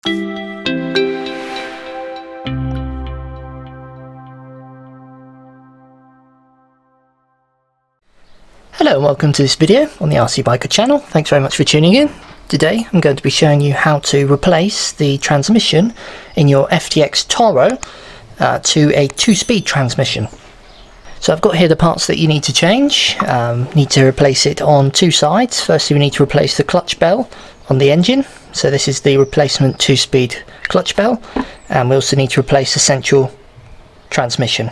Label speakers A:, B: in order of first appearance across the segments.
A: Hello and welcome to this video on the RC Biker channel. Thanks very much for tuning in. Today I'm going to be showing you how to replace the transmission in your FTX Torro to a 2-speed transmission. So I've got here the parts that you need to change. Need to replace it on two sides. Firstly, we need to replace the clutch bell on the engine. So this is the replacement 2-speed clutch bell, and we also need to replace the central transmission.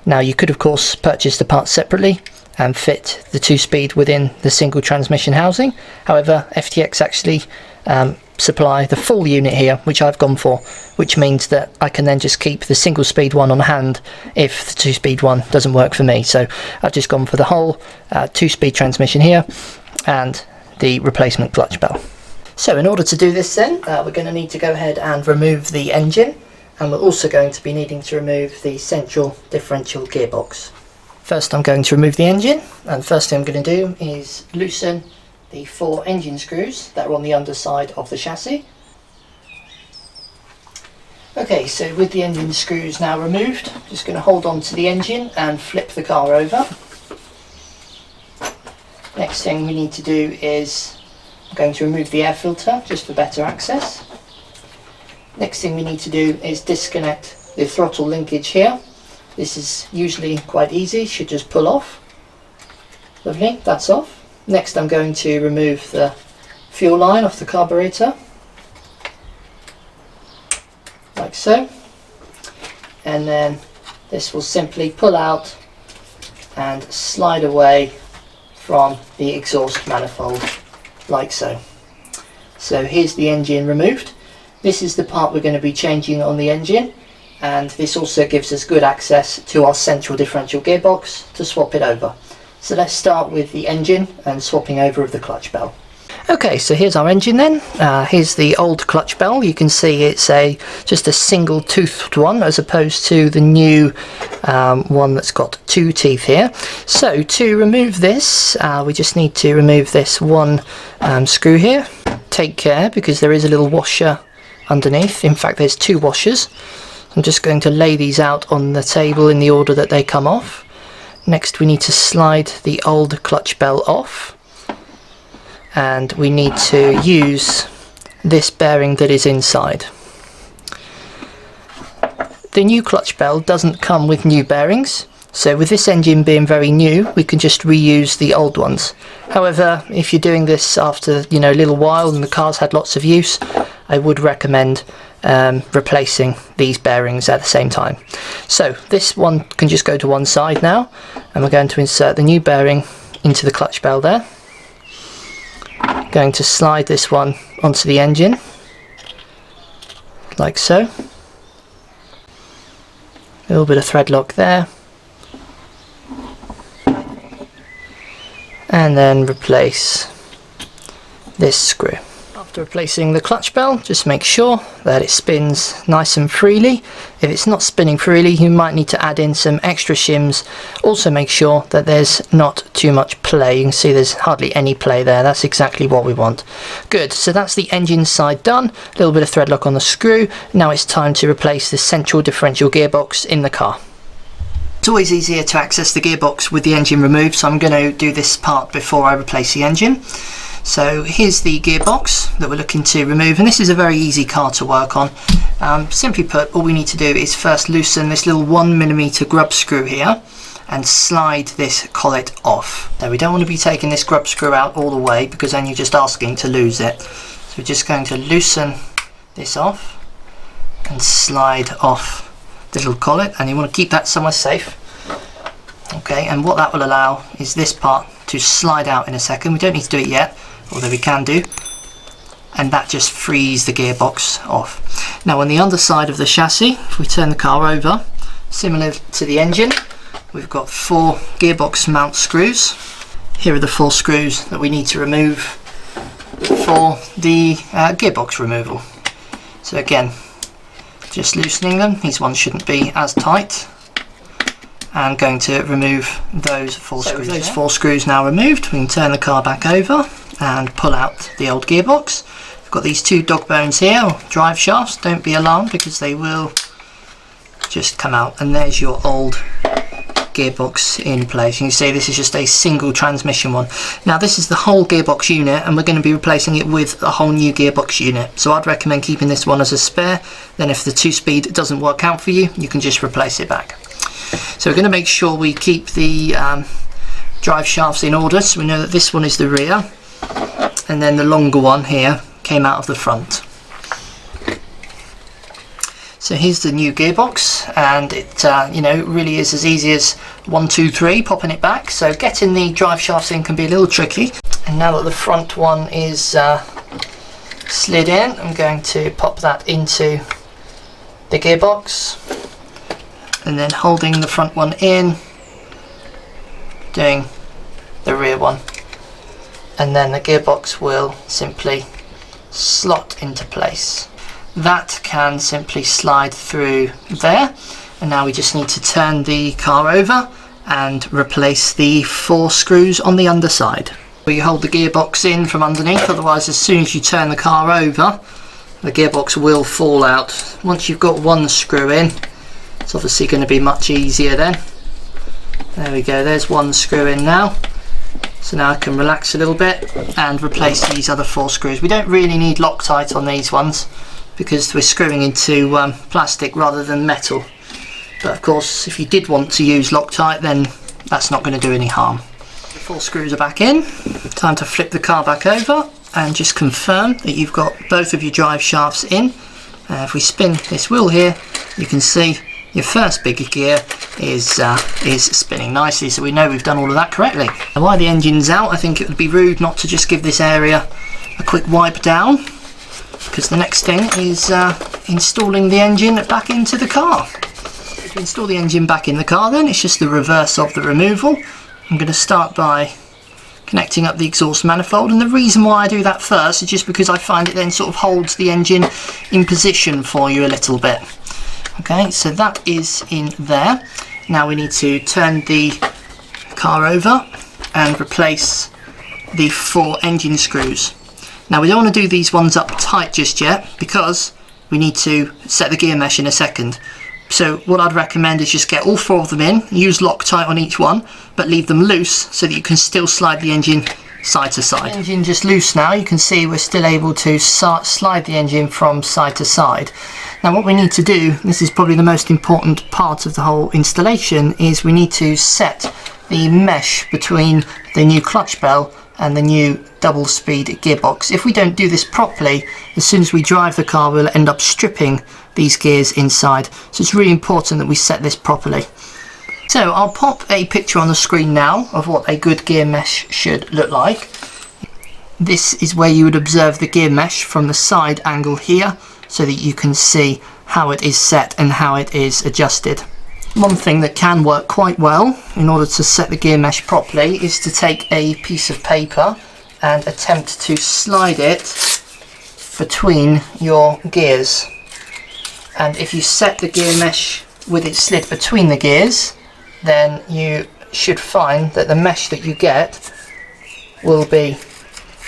A: Now you could of course purchase the parts separately and fit the 2-speed within the single transmission housing. However, FTX actually supply the full unit here, which I've gone for, which means that I can then just keep the single speed one on hand if the 2-speed one doesn't work for me. So I've just gone for the whole 2-speed transmission here and the replacement clutch bell. So in order to do this then, we're going to need to go ahead and remove the engine, and we're also going to be needing to remove the central differential gearbox. First I'm going to remove the engine, and the first thing I'm going to do is loosen the 4 engine screws that are on the underside of the chassis. Okay, so with the engine screws now removed, I'm just going to hold on to the engine and flip the car over. Next thing we need to do is I'm going to remove the air filter just for better access. Next thing we need to do is disconnect the throttle linkage here. This is usually quite easy, should just pull off. Lovely, that's off. Next I'm going to remove the fuel line off the carburetor, like so. And then this will simply pull out and slide away from the exhaust manifold, like so. So here's the engine removed. This is the part we're going to be changing on the engine, and this also gives us good access to our central differential gearbox to swap it over. So let's start with the engine and swapping over of the clutch bell. Okay, so here's our engine then. Here's the old clutch bell. You can see it's just a single toothed one as opposed to the new one that's got 2 teeth here. So to remove this, we just need to remove this one screw here. Take care because there is a little washer underneath. In fact, there's 2 washers. I'm just going to lay these out on the table in the order that they come off. Next we need to slide the old clutch bell off, and we need to use this bearing that is inside. The new clutch bell doesn't come with new bearings, so with this engine being very new we can just reuse the old ones. However, if you're doing this after a little while and the car's had lots of use, I would recommend replacing these bearings at the same time. So this one can just go to one side now, and we're going to insert the new bearing into the clutch bell there. Going to slide this one onto the engine, like so. A little bit of thread lock there, and then replace this screw. After replacing the clutch bell, just make sure that it spins nice and freely. If it's not spinning freely, you might need to add in some extra shims. Also make sure that there's not too much play. You can see there's hardly any play there. That's exactly what we want. Good, so that's the engine side done. A little bit of thread lock on the screw. Now it's time to replace the central differential gearbox in the car. It's always easier to access the gearbox with the engine removed, so I'm going to do this part before I replace the engine. So here's the gearbox that we're looking to remove, and this is a very easy car to work on. Simply put, all we need to do is first loosen this little 1mm grub screw here and slide this collet off. Now we don't want to be taking this grub screw out all the way because then you're just asking to lose it. So we're just going to loosen this off and slide off the little collet, and you want to keep that somewhere safe. Okay, and what that will allow is this part to slide out in a second. We don't need to do it yet, although we can do, and that just frees the gearbox off. Now on the underside of the chassis, if we turn the car over, similar to the engine, we've got 4 gearbox mount screws. Here are the 4 screws that we need to remove for the gearbox removal. So again, just loosening them. These ones shouldn't be as tight. And going to remove those 4 screws. With those 4 screws now removed, we can turn the car back over and pull out the old gearbox. We've got these two dog bones here, or drive shafts. Don't be alarmed because they will just come out. And there's your old gearbox in place. You can see this is just a single transmission one. Now this is the whole gearbox unit, and we're going to be replacing it with a whole new gearbox unit. So I'd recommend keeping this one as a spare. Then if the 2-speed doesn't work out for you, you can just replace it back. So we're going to make sure we keep the drive shafts in order. So we know that this one is the rear, and then the longer one here came out of the front. So here's the new gearbox, and it you know, really is as easy as 1, 2, 3 popping it back. So getting the drive shafts in can be a little tricky. And now that the front one is slid in, I'm going to pop that into the gearbox, and then holding the front one in, doing the rear one, and then the gearbox will simply slot into place. That can simply slide through there, and now we just need to turn the car over and replace the 4 screws on the underside. You hold the gearbox in from underneath, otherwise as soon as you turn the car over, the gearbox will fall out. Once you've got one screw in, it's obviously going to be much easier then. There we go, there's one screw in now. So now I can relax a little bit and replace these other 4 screws. We don't really need Loctite on these ones, because we're screwing into plastic rather than metal. But of course, if you did want to use Loctite, then that's not going to do any harm. The 4 screws are back in. Time to flip the car back over and just confirm that you've got both of your drive shafts in. If we spin this wheel here, you can see your first bigger gear is spinning nicely, so we know we've done all of that correctly. And while the engine's out, I think it would be rude not to just give this area a quick wipe down, because the next thing is installing the engine back into the car. To install the engine back in the car, then it's just the reverse of the removal. I'm going to start by connecting up the exhaust manifold, and the reason why I do that first is just because I find it then sort of holds the engine in position for you a little bit. Okay, so that is in there. Now we need to turn the car over and replace the 4 engine screws. Now we don't want to do these ones up tight just yet, because we need to set the gear mesh in a second. So what I'd recommend is just get all 4 of them in, use Loctite on each one, but leave them loose so that you can still slide the engine side to side. The engine just loose now. You can see we're still able to slide the engine from side to side. Now what we need to do, this is probably the most important part of the whole installation, is we need to set the mesh between the new clutch bell and the new double-speed gearbox. If we don't do this properly, as soon as we drive the car, we'll end up stripping these gears inside. So it's really important that we set this properly. So I'll pop a picture on the screen now of what a good gear mesh should look like. This is where you would observe the gear mesh from the side angle here, so that you can see how it is set and how it is adjusted. One thing that can work quite well in order to set the gear mesh properly is to take a piece of paper and attempt to slide it between your gears. And if you set the gear mesh with it slid between the gears, then you should find that the mesh that you get will be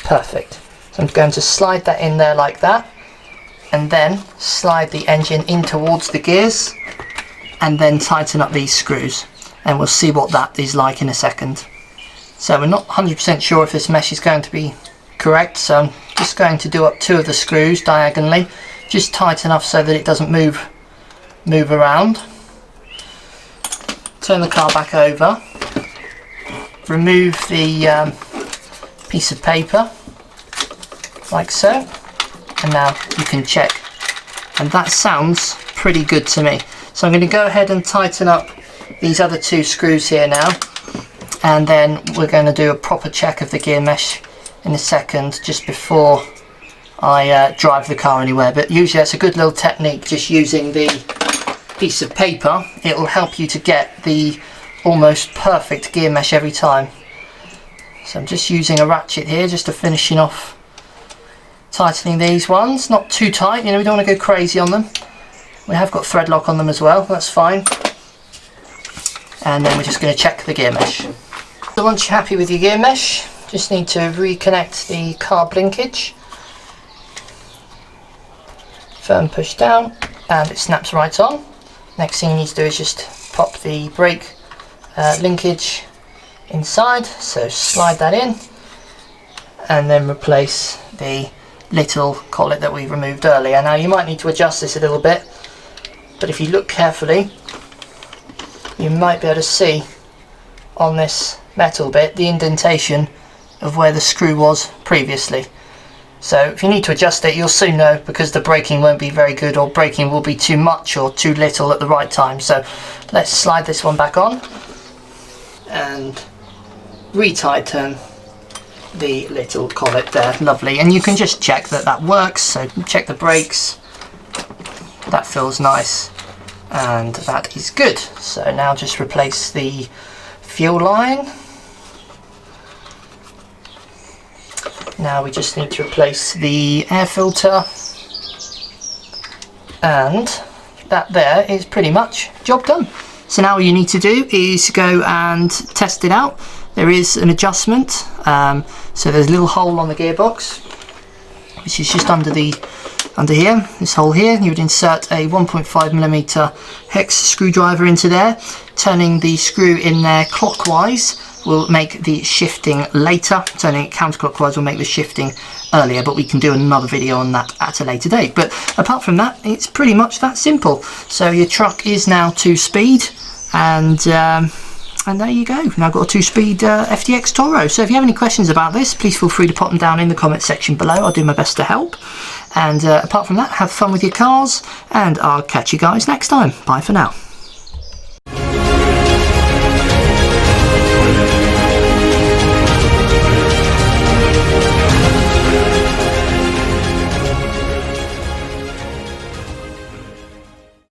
A: perfect. So I'm going to slide that in there like that, and then slide the engine in towards the gears, and then tighten up these screws, and we'll see what that is like in a second. So we're not 100% sure if this mesh is going to be correct, so I'm just going to do up 2 of the screws diagonally, just tight enough so that it doesn't move around. Turn the car back over, remove the piece of paper like so, and now you can check, and that sounds pretty good to me. So I'm going to go ahead and tighten up these other 2 screws here now, and then we're going to do a proper check of the gear mesh in a second, just before I drive the car anywhere. But usually that's a good little technique, just using the piece of paper. It will help you to get the almost perfect gear mesh every time. So I'm just using a ratchet here just to finishing off tightening these ones. Not too tight, you know, we don't want to go crazy on them. We have got thread lock on them as well, that's fine. And then we're just going to check the gear mesh. So once you're happy with your gear mesh, just need to reconnect the car blinkage. firm push down, and it snaps right on. Next thing you need to do is just pop the brake linkage inside, so slide that in, and then replace the little collet that we removed earlier. Now you might need to adjust this a little bit, but if you look carefully you might be able to see on this metal bit the indentation of where the screw was previously. So if you need to adjust it, you'll soon know, because the braking won't be very good, or braking will be too much or too little at the right time. So let's slide this one back on and re-tighten the little collet there. Lovely. And you can just check that that works, so check the brakes, that feels nice, and that is good. So now just replace the fuel line. Now we just need to replace the air filter, and that there is pretty much job done. So now all you need to do is go and test it out. There is an adjustment, so there's a little hole on the gearbox, which is just under here, this hole here. You would insert a 1.5mm hex screwdriver into there. Turning the screw in there clockwise will make the shifting later. Turning it counterclockwise will make the shifting earlier, but we can do another video on that at a later date. But apart from that, it's pretty much that simple. So your truck is now 2-speed, and there you go. Now got a 2-speed FTX Torro. So if you have any questions about this, please feel free to pop them down in the comment section below. I'll do my best to help. And apart from that, have fun with your cars, and I'll catch you guys next time. Bye for now.